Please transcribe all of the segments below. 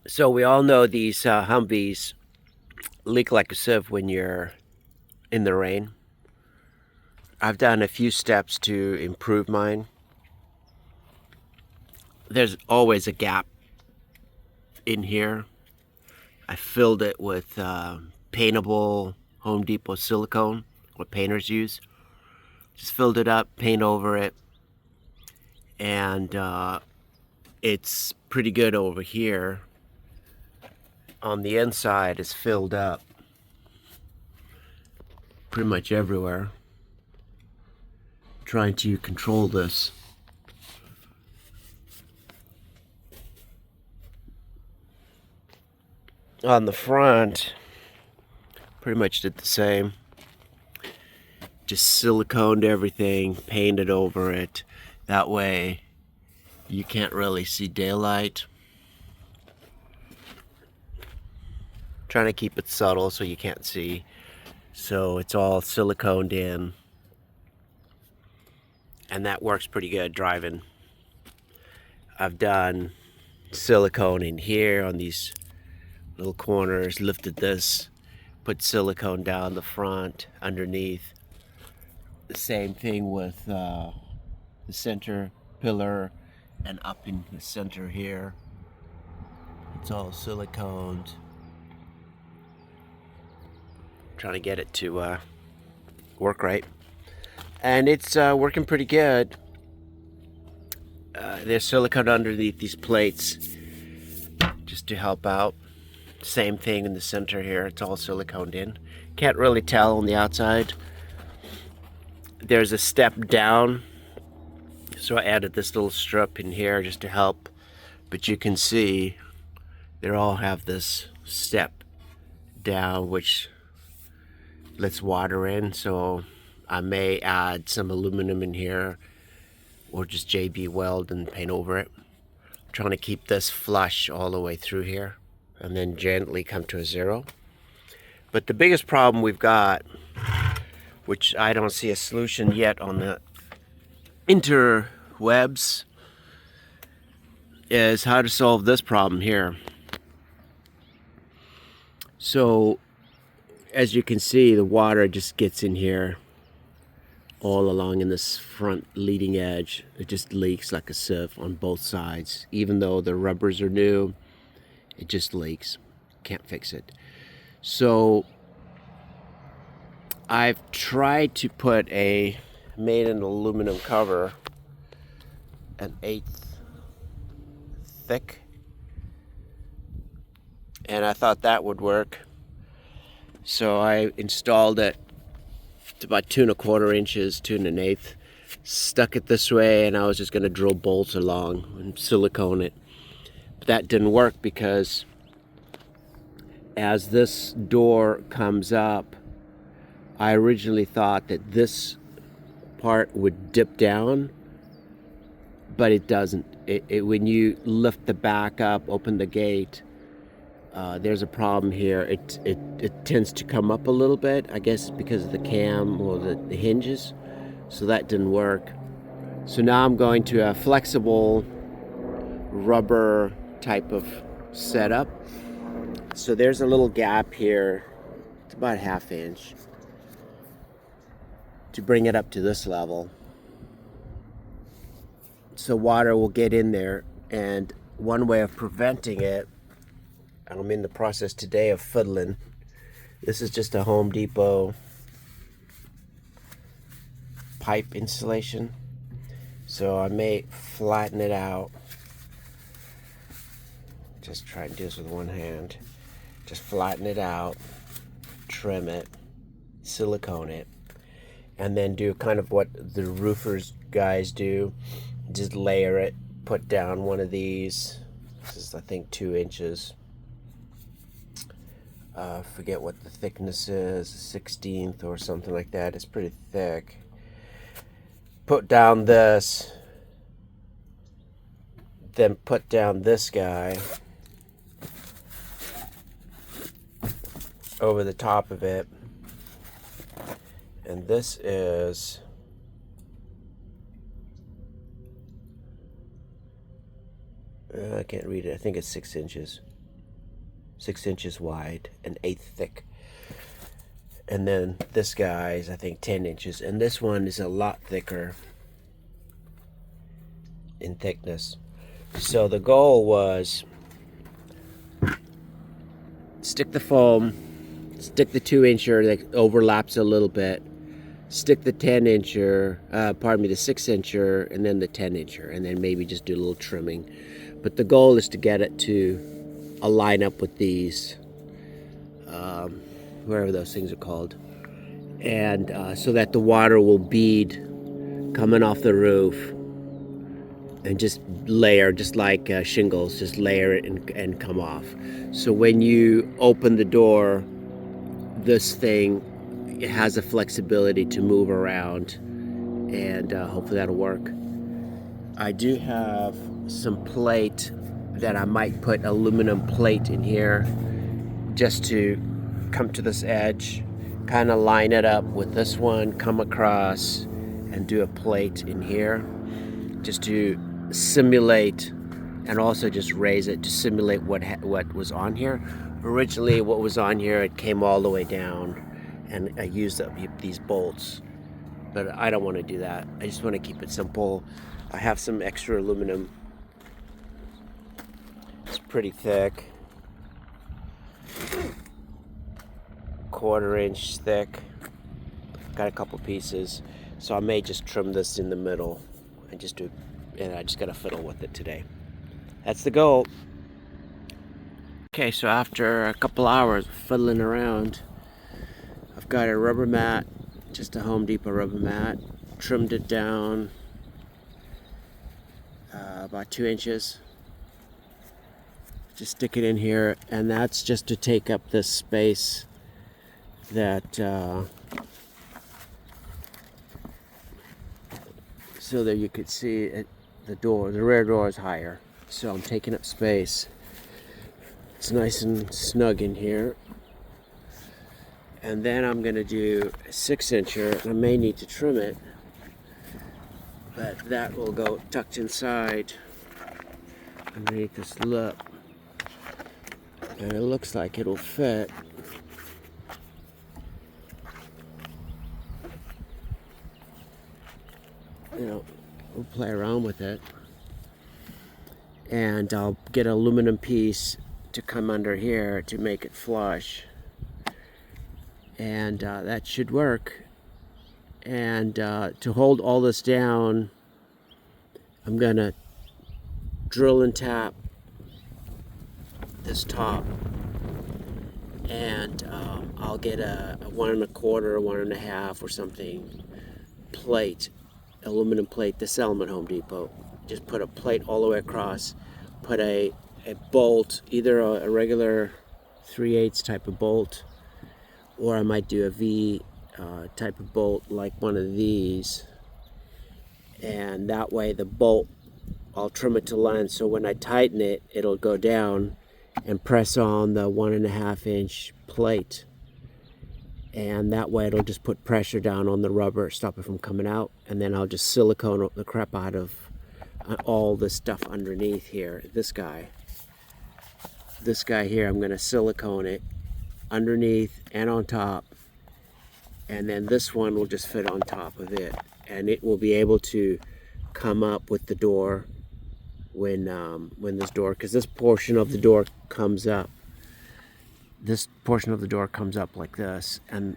So we all know these Humvees leak like a sieve when you're in the rain. I've done a few steps to improve mine. There's always a gap in here. I filled it with paintable Home Depot silicone, what painters use. Just filled it up, paint over it, and it's pretty good over here. On the inside, it's filled up pretty much everywhere. Trying to control this. On the front, pretty much did the same. Just siliconed everything, painted over it. That way you can't really see daylight. Trying to keep it subtle so you can't see. So it's all siliconed in. And that works pretty good driving. I've done silicone in here on these little corners, lifted this, put silicone down the front, underneath. The same thing with the center pillar and up in the center here. It's all siliconed. Trying to get it to work right. And it's working pretty good. There's silicone underneath these plates just to help out. Same thing in the center here, it's all siliconed in. Can't really tell on the outside. There's a step down, so I added this little strip in here just to help. But you can see they all have this step down which lets water in, so I may add some aluminum in here or just JB weld and paint over it. I'm trying to keep this flush all the way through here and then gently come to a zero. But the biggest problem we've got, which I don't see a solution yet on the interwebs, is how to solve this problem here. So as you can see, the water just gets in here all along in this front leading edge. It just leaks like a sieve on both sides. Even though the rubbers are new, it just leaks. Can't fix it. So I've tried to put made an aluminum cover, an 1/8 thick, and I thought that would work. So I installed it to about 2 1/4 inches, 2 1/8, stuck it this way, and I was just going to drill bolts along and silicone it. But that didn't work because as this door comes up, I originally thought that this part would dip down, but it doesn't. When you lift the back up, open the gate, there's a problem here. It tends to come up a little bit, I guess because of the cam or the hinges. So that didn't work. So now I'm going to a flexible rubber type of setup. So there's a little gap here. It's about 1/2 inch to bring it up to this level. So water will get in there, and one way of preventing it, I'm in the process today of fiddling. This is just a Home Depot pipe insulation. So I may flatten it out. Just try and do this with one hand. Just flatten it out, trim it, silicone it, and then do kind of what the roofers guys do. Just layer it, put down one of these. This is, I think, 2 inches. Forget what the thickness is, 1/16 or something like that. It's pretty thick. Put down this, then put down this guy over the top of it, and this is I can't read it. I think it's 6 inches. 6 inches wide, and 1/8 thick. And then this guy is, I think, 10 inches, and this one is a lot thicker in thickness. So the goal was stick the foam, stick the 2-incher that overlaps a little bit, stick the 10-incher, the 6-incher, and then the 10-incher, and then maybe just do a little trimming. But the goal is to get it to align up with these, whatever those things are called, and so that the water will bead coming off the roof and just layer, just like shingles, just layer it and come off. So when you open the door, this thing, it has a flexibility to move around, and hopefully that'll work. I do have some plate that I might put aluminum plate in here just to come to this edge, kind of line it up with this one, come across and do a plate in here just to simulate, and also just raise it to simulate what was on here. Originally what was on here, it came all the way down, and I used up these bolts, but I don't want to do that. I just want to keep it simple. I have some extra aluminum. It's pretty thick, 1/4 inch thick. Got a couple pieces, so I may just trim this in the middle and just do, and I just gotta fiddle with it today. That's the goal. Okay, so after a couple hours fiddling around, I've got a rubber mat, just a Home Depot rubber mat, trimmed it down about 2 inches. Just stick it in here, and that's just to take up this space that so that you could see it, the rear door is higher, so I'm taking up space. It's nice and snug in here. And then I'm going to do a 6-incher. I may need to trim it, but that will go tucked inside underneath this lip, and it looks like it'll fit. You know, we'll play around with it, and I'll get an aluminum piece to come under here to make it flush, and that should work. And to hold all this down, I'm gonna drill and tap this top, and I'll get a 1 1/4, 1 1/2 or something plate, aluminum plate. They sell them at Home Depot. Just put a plate all the way across, put a bolt, either a regular 3/8 type of bolt, or I might do a V type of bolt like one of these, and that way the bolt, I'll trim it to length, so when I tighten it, it'll go down and press on the 1 1/2 inch plate, and that way it'll just put pressure down on the rubber, stop it from coming out, and then I'll just silicone the crap out of all the stuff underneath here. This guy here, I'm going to silicone it underneath and on top, and then this one will just fit on top of it, and it will be able to come up with the door when this door, because this portion of the door comes up. This portion of the door comes up like this, and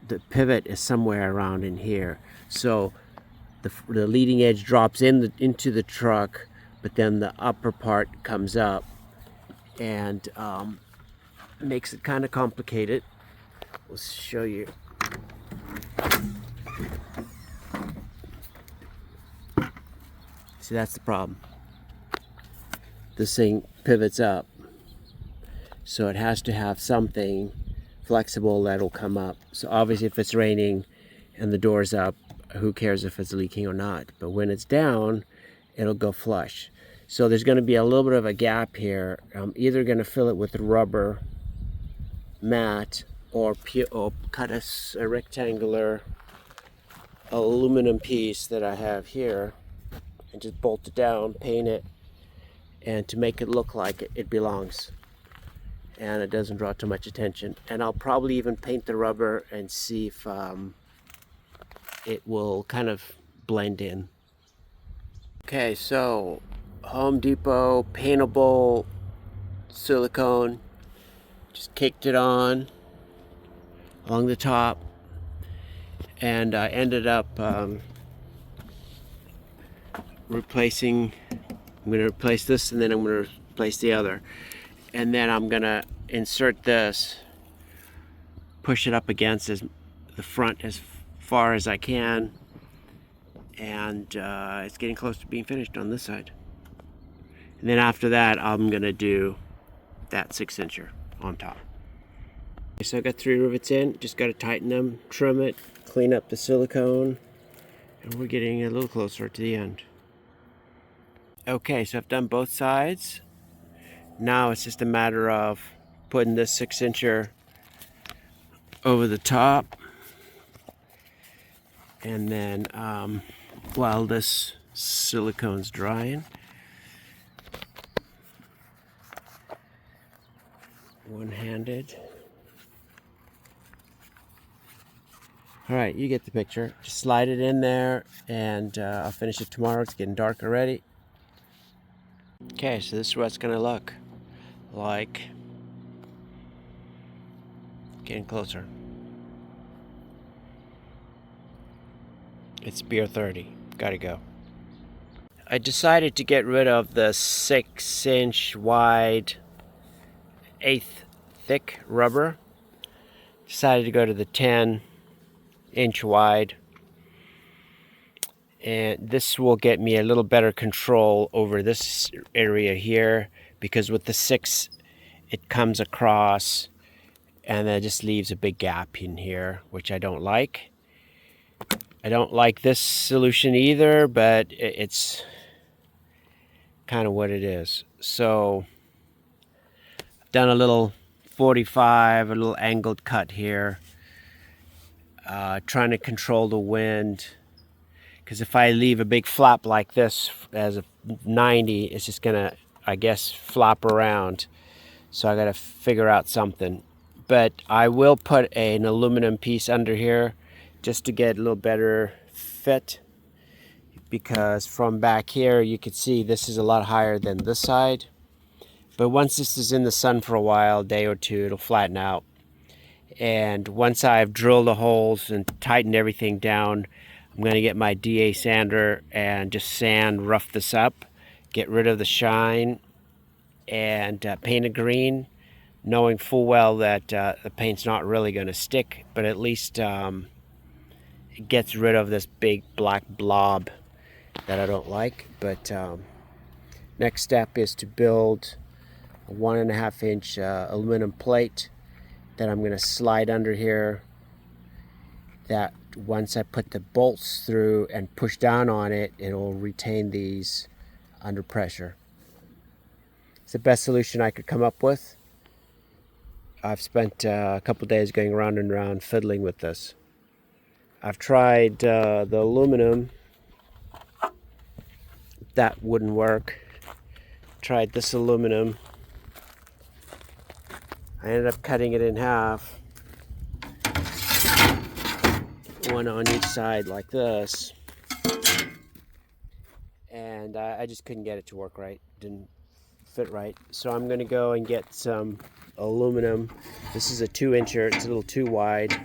the pivot is somewhere around in here. So the leading edge drops into the truck, but then the upper part comes up, and makes it kind of complicated. We'll show you. See, that's the problem. This thing pivots up, so it has to have something flexible that'll come up. So obviously if it's raining and the door's up, who cares if it's leaking or not? But when it's down, it'll go flush. So there's going to be a little bit of a gap here. I'm either going to fill it with rubber mat or cut a rectangular aluminum piece that I have here and just bolt it down, paint it, and to make it look like it belongs. and it doesn't draw too much attention. And I'll probably even paint the rubber and see if it will kind of blend in. Okay, so Home Depot paintable silicone, just caked it on along the top, and I ended up replacing. I'm going to replace this, and then I'm going to replace the other, and then I'm going to insert this, push it up against the front as far as I can, and it's getting close to being finished on this side. And then after that, I'm going to do that 6-incher on top. So I got 3 rivets in, just got to tighten them, trim it, clean up the silicone, and we're getting a little closer to the end. Okay, so I've done both sides. Now it's just a matter of putting this 6-incher over the top, and then while this silicone's drying, one-handed. All right, you get the picture. Just slide it in there, and I'll finish it tomorrow. It's getting dark already. Okay, so this is what it's gonna look like. Getting closer. It's beer 30. Gotta go. I decided to get rid of the 6-inch wide, 1/8 thick rubber. Decided to go to the 10-inch wide, and this will get me a little better control over this area here, because with the 6 it comes across and then it just leaves a big gap in here, which I don't like. I don't like this solution either, but it's kind of what it is. So I've done a little 45, a little angled cut here, trying to control the wind, because if I leave a big flap like this as a 90, it's just gonna, I guess, flop around. So I gotta figure out something. But I will put an aluminum piece under here just to get a little better fit, because from back here you can see this is a lot higher than this side. But once this is in the sun for a while, a day or two, it'll flatten out. And once I've drilled the holes and tightened everything down, I'm going to get my DA sander and just sand rough this up, get rid of the shine, and paint it green, knowing full well that the paint's not really going to stick, but at least it gets rid of this big black blob that I don't like. But next step is to build a 1.5-inch aluminum plate that I'm going to slide under here, that once I put the bolts through and push down on it, it'll retain these under pressure. It's the best solution I could come up with. I've spent a couple days going around and around fiddling with this. I've tried the aluminum. That wouldn't work. Tried this aluminum. I ended up cutting it in half, one on each side like this, and I just couldn't get it to work right. Didn't fit right. So I'm going to go and get some aluminum. This is a 2-incher. It's a little too wide,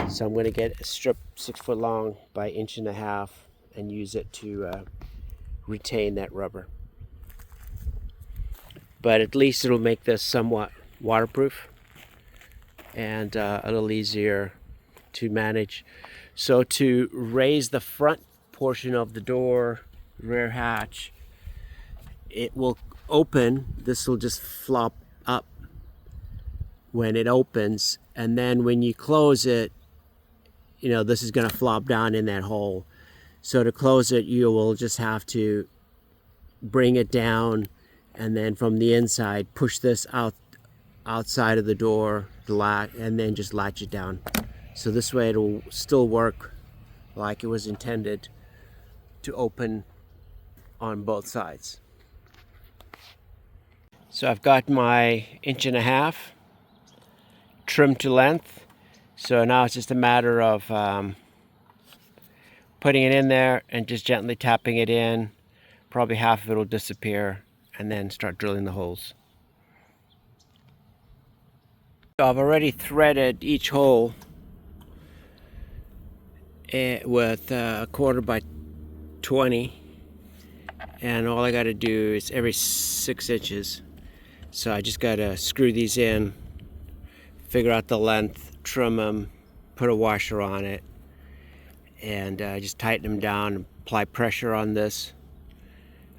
so I'm going to get a strip 6 foot long by 1.5 inches and use it to retain that rubber. But at least it'll make this somewhat waterproof and a little easier to manage. So to raise the front portion of the door, rear hatch, it will open. This will just flop up when it opens, and then when you close it, you know, this is going to flop down in that hole. So to close it, you will just have to bring it down, and then from the inside push this outside of the door, the latch, and then just latch it down. So this way it'll still work like it was intended to open on both sides. So I've got my 1.5 inch trimmed to length. So now it's just a matter of putting it in there and just gently tapping it in. Probably half of it will disappear, and then start drilling the holes. So I've already threaded each hole with 1/4 by 20, and all I got to do is every 6 inches. So I just got to screw these in, figure out the length, trim them, put a washer on it, and just tighten them down and apply pressure on this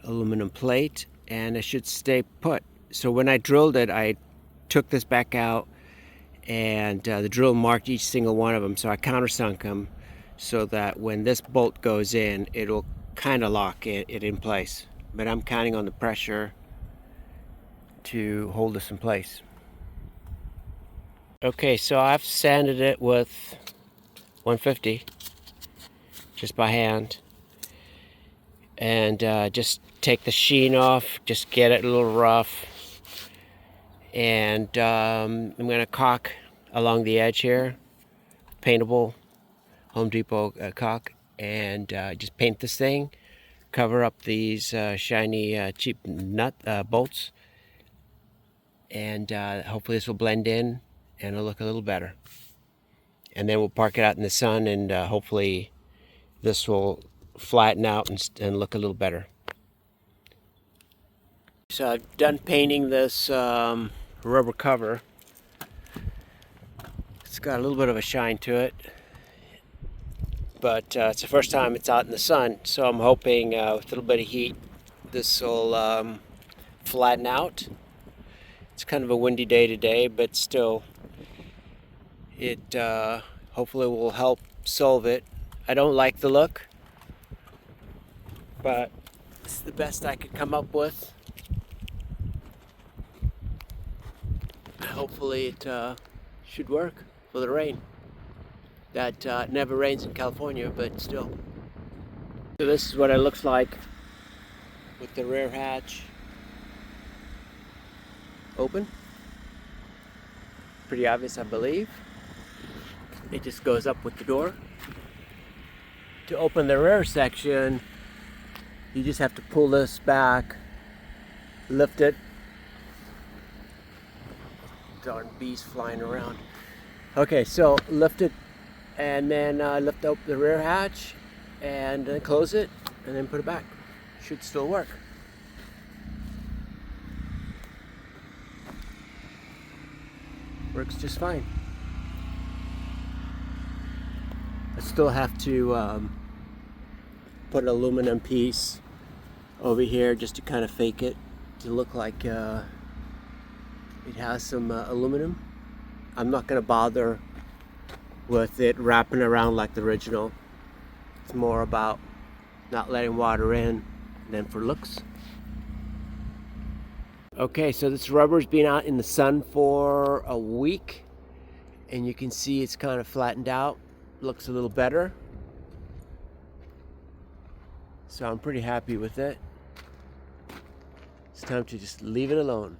aluminum plate, and it should stay put. So when I drilled it, I took this back out, and the drill marked each single one of them, so I countersunk them so that when this bolt goes in, it'll kind of lock it in place. But I'm counting on the pressure to hold this in place. Okay, so I've sanded it with 150 just by hand, and just take the sheen off, just get it a little rough, and I'm going to caulk along the edge here, paintable Home Depot caulk, and just paint this thing, cover up these shiny cheap nut bolts, and hopefully this will blend in and it'll look a little better. And then we'll park it out in the sun, and hopefully this will flatten out and look a little better. So I've done painting this rubber cover. It's got a little bit of a shine to it, but it's the first time it's out in the sun, so I'm hoping with a little bit of heat this will flatten out. It's kind of a windy day today, but still it hopefully will help solve it. I don't like the look, but it's the best I could come up with. Hopefully it should work for the rain. That never rains in California, but still. So this is what it looks like with the rear hatch open. Pretty obvious, I believe. It just goes up with the door. To open the rear section, you just have to pull this back, lift it. Darn bees flying around. Okay, so lift it, and then lift up the rear hatch, and then close it, and then put it back. Should still work. Works just fine. I still have to put an aluminum piece over here just to kind of fake it to look like it has some aluminum. I'm not going to bother with it wrapping around like the original. It's more about not letting water in than for looks. Okay, so this rubber's been out in the sun for a week, and you can see it's kind of flattened out. Looks a little better. So I'm pretty happy with it. It's time to just leave it alone.